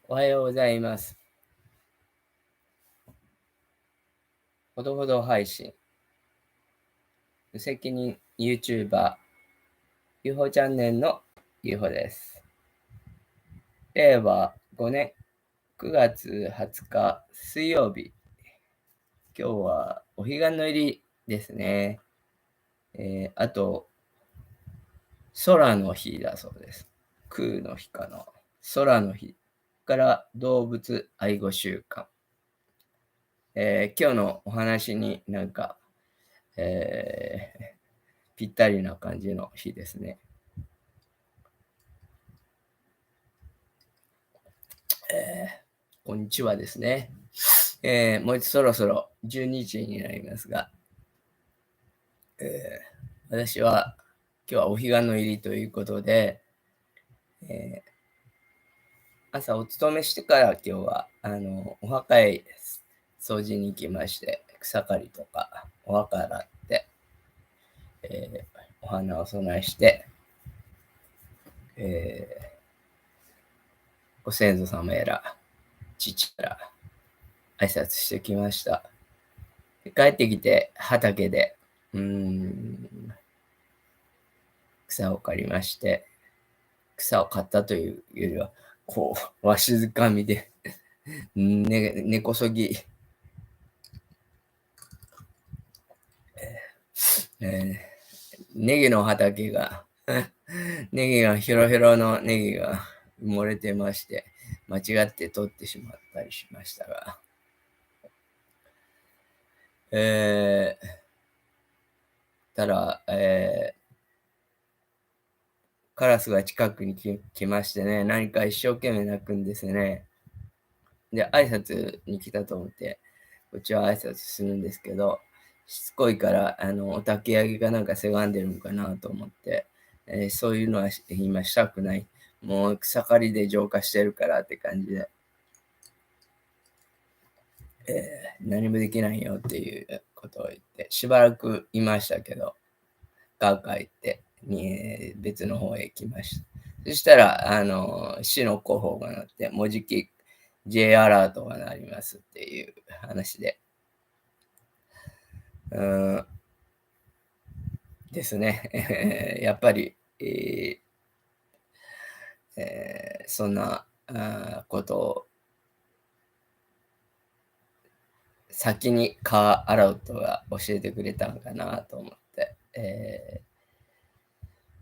おはようございます。ほどほど配信。無責任 YouTuber、UFO チャンネルの UFO です。令和5年9月20日水曜日。今日はお彼岸の入りですね。あと、空の日だそうです。空の日かな。空の日から動物愛護週間。今日のお話になんか、ぴったりな感じの日ですね。こんにちはですね。もうそろそろ12時になりますが、私は今日はお彼岸の入りということで、朝お勤めしてから今日はお墓へ掃除に行きまして、草刈りとかお墓洗って、お花を供えして、ご先祖様やら父から挨拶してきました。帰ってきて畑で草を刈りまして、草を刈ったというよりは、こう、わしづかみで根こそぎ、ネギの畑が、ネギが、ヒロヒロのネギが漏れてまして、間違って取ってしまったりしましたが、ただ、カラスが近くに来ましてね、何か一生懸命鳴くんですね。で、挨拶に来たと思って、こっちは挨拶するんですけど、しつこいから、お焚き上げかなんかせがんでるのかなと思って、そういうのは今したくない。もう草刈りで浄化してるからって感じで、何もできないよっていうことを言って、しばらくいましたけど、ガー帰って別の方へ行きました。そしたら、市の広報が鳴って、もうじき J アラートが鳴りますっていう話で、ですね。やっぱり、そんなことを先にカーアラウトが教えてくれたのかなと思って、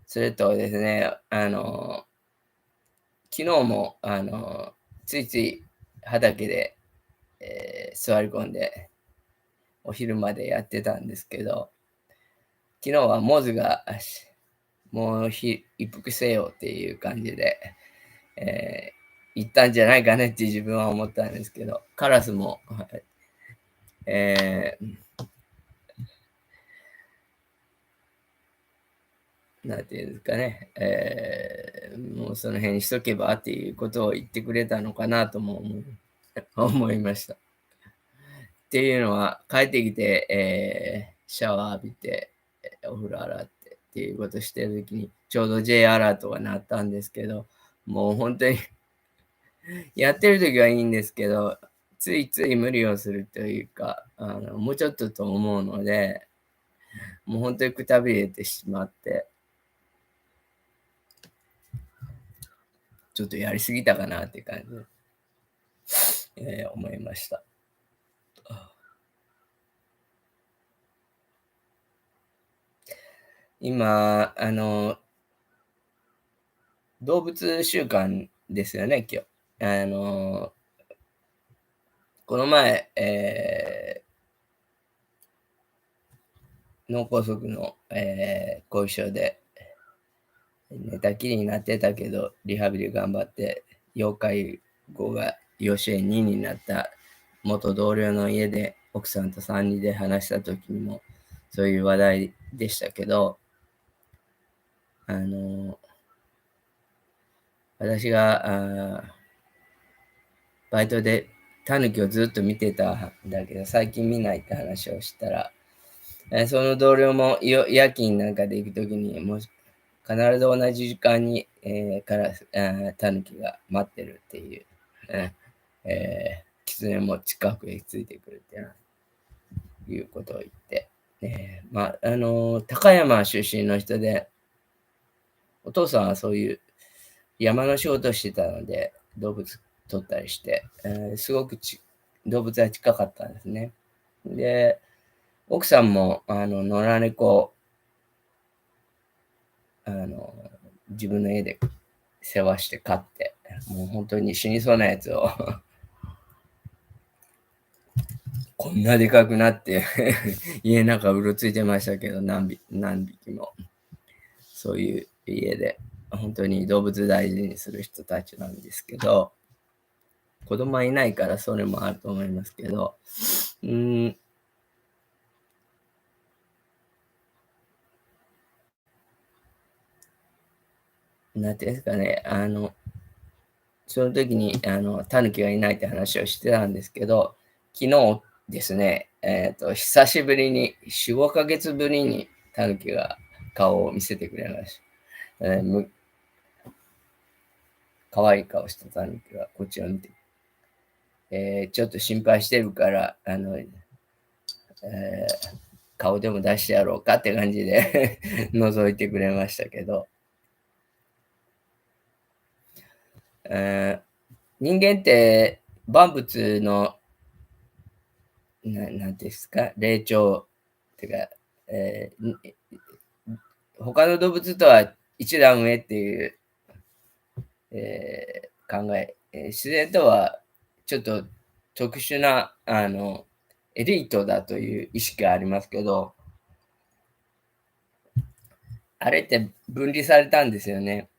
それとですね、昨日もついつい畑で、座り込んでお昼までやってたんですけど、昨日はモズがもう一服せよっていう感じで、行ったんじゃないかねって自分は思ったんですけど、カラスも、なんていうんですかね、もうその辺にしとけばっていうことを言ってくれたのかなとも思いました。っていうのは、帰ってきて、シャワー浴びて、お風呂洗ってっていうことしてるときに、ちょうど J アラートが鳴ったんですけど、もう本当にやってるときはいいんですけど、ついつい無理をするというか、もうちょっとと思うので、もう本当にくたびれてしまって、ちょっとやりすぎたかなっていう感じで、思いました。今、動物週間ですよね、今日。この前、脳梗塞の、後遺症で寝たきりになってたけど、リハビリ頑張って、要介護が養子縁2になった元同僚の家で奥さんと3人で話した時にもそういう話題でしたけど、私がバイトでタヌキをずっと見てたんだけど、最近見ないって話をしたら、その同僚も夜勤なんかで行くときに、もう必ず同じ時間に、からタヌキが待ってるっていう。狐も近くへついてくるっていうことを言って、高山出身の人で、お父さんはそういう山の仕事をしてたので、動物取ったりして、すごく動物は近かったんですね。で、奥さんも、野良猫、自分の家で世話して飼って、もう本当に死にそうなやつをこんなでかくなって家の中うろついてましたけど、何匹も。そういう家で、本当に動物大事にする人たちなんですけど、子供はいないからそれもあると思いますけど、なんていうんですかね、その時に、タヌキがいないって話をしてたんですけど、昨日ですね、久しぶりに、4、5ヶ月ぶりにタヌキが顔を見せてくれました。可愛い顔したタヌキがこっちを見て、ちょっと心配してるから、顔でも出してやろうかって感じで覗いてくれましたけど、人間って万物のなんていうんですか、霊長っていうか、他の動物とは一段上っていう、考え、自然とはちょっと特殊な、エリートだという意識がありますけど、あれって分離されたんですよね。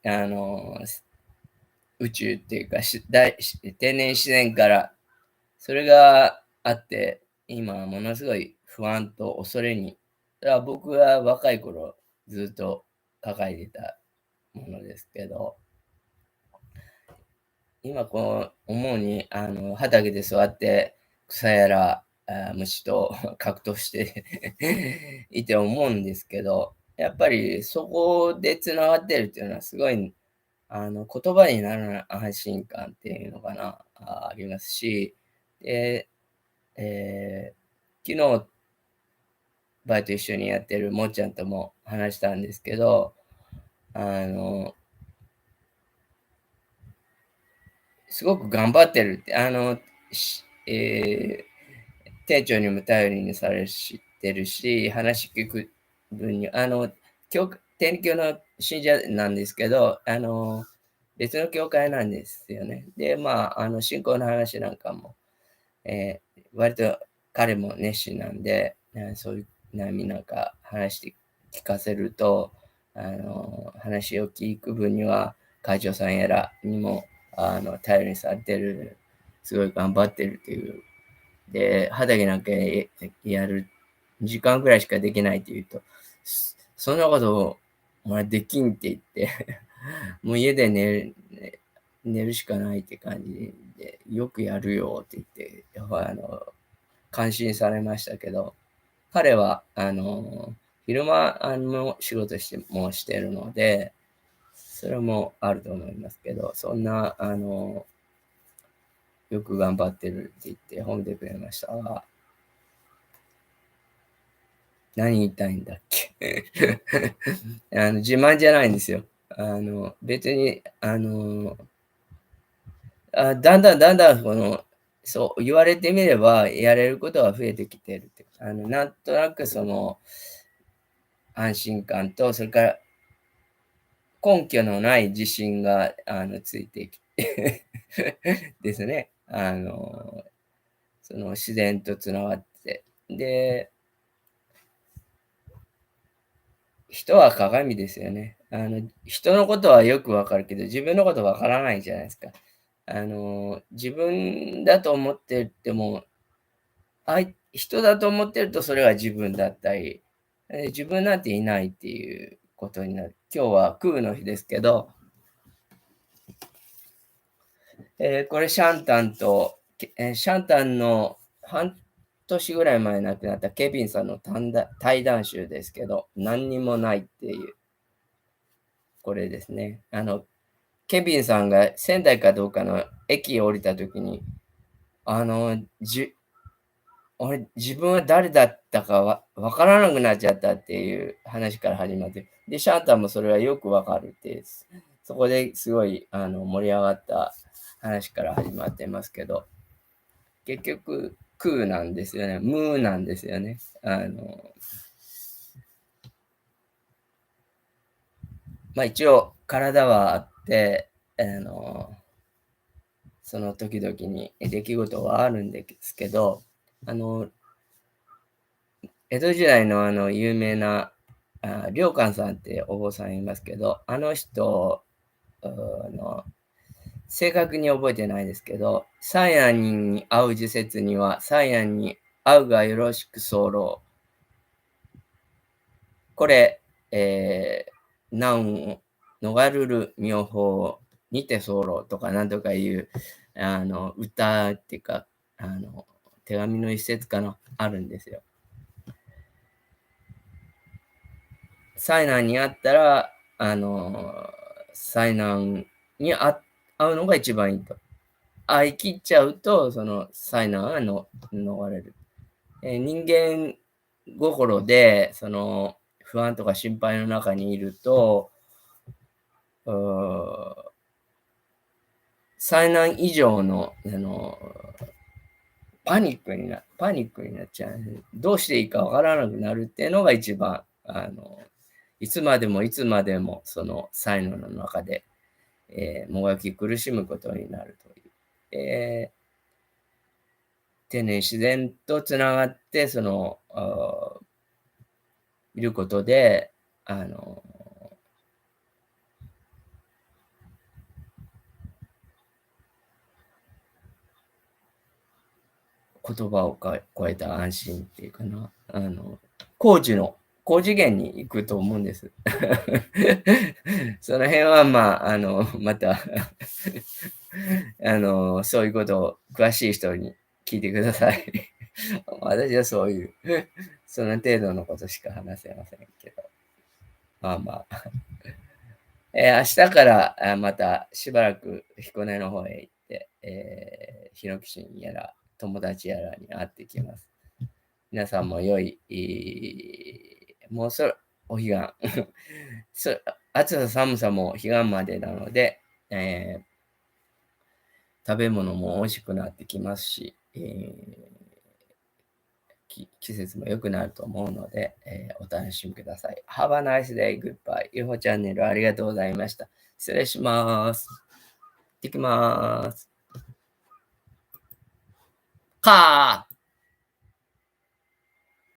宇宙っていうか、天然自然から。それがあって、今ものすごい不安と恐れに、だから僕は若い頃ずっと抱えていたものですけど、今こう思うに、畑で座って草やら虫と格闘していて思うんですけど、やっぱりそこでつながってるっていうのはすごい、言葉にならない安心感っていうのかな、ありますし、で、昨日バイト一緒にやってるもっちゃんとも話したんですけど、あの、すごく頑張ってるって、店長にも頼りにされてるし、話聞く分に、天教の信者なんですけど、別の教会なんですよね。で、信仰の話なんかも、割と彼も熱心なんで、そういう悩みなんか話して聞かせると、話を聞く分には、会長さんやらにも、頼りにされてる、すごい頑張ってるっていう。で、畑なんかやる時間ぐらいしかできないって言うと、そんなことお前できんって言ってもう家で寝るしかないって感じで、よくやるよって言って、感心されましたけど、彼は、昼間の仕事もしてるので、それもあると思いますけど、そんな、よく頑張ってるって言って褒めてくれましたが、何言いたいんだっけ自慢じゃないんですよ。別に、だんだん、そう言われてみれば、やれることは増えてきてるって。なんとなくその、安心感と、それから根拠のない自信が、ついてきてですね。その自然とつながって。で、人は鏡ですよね。人のことはよくわかるけど、自分のことわからないじゃないですか。自分だと思ってても、人だと思ってるとそれは自分だったり、自分なんていないっていうことになる。今日は空の日ですけど、これシャンタンと、シャンタンの半年ぐらい前に亡くなったケビンさんの対談集ですけど、何にもないっていう、これですね。ケビンさんが仙台かどうかの駅降りたときに、俺、自分は誰だったかわからなくなっちゃったっていう話から始まって、で、シャンタンもそれはよくわかるって、そこですごい盛り上がった話から始まってますけど、結局、クーなんですよね。ムーなんですよね。まあ一応、体はあって、その時々に出来事はあるんですけど、あの、江戸時代の有名な、良寛さんってお坊さんいますけど、あの人の、正確に覚えてないですけど、三夜人に会う時節には、三夜に会うがよろしく候。これ、難を逃るる妙法にて候とかなんとかいう、歌っていうか、手紙の一節かな、あるんですよ。災難にあったら、災難に会うのが一番いいと。会い切っちゃうと、その災難が逃れる。人間心で、その不安とか心配の中にいると、災難以上の、パニックになっちゃう。どうしていいかわからなくなるっていうのが一番、いつまでもいつまでもその才能の中で、もがき苦しむことになるという。天然自然とつながって、いることで、言葉を超えた安心っていうかな。高次元に行くと思うんです。その辺は、まあ、またそういうことを詳しい人に聞いてください。私はそういう、その程度のことしか話せませんけど。まあまあ。明日からまたしばらく彦根の方へ行って、日野基神やら友達やらに会ってきます。皆さんも良い、もうお彼岸暑さ寒さも彼岸までなので、食べ物も美味しくなってきますし、季節も良くなると思うので、お楽しみください。Have a nice day. Goodbye. UFO チャンネルありがとうございました。失礼します。行ってきます。かー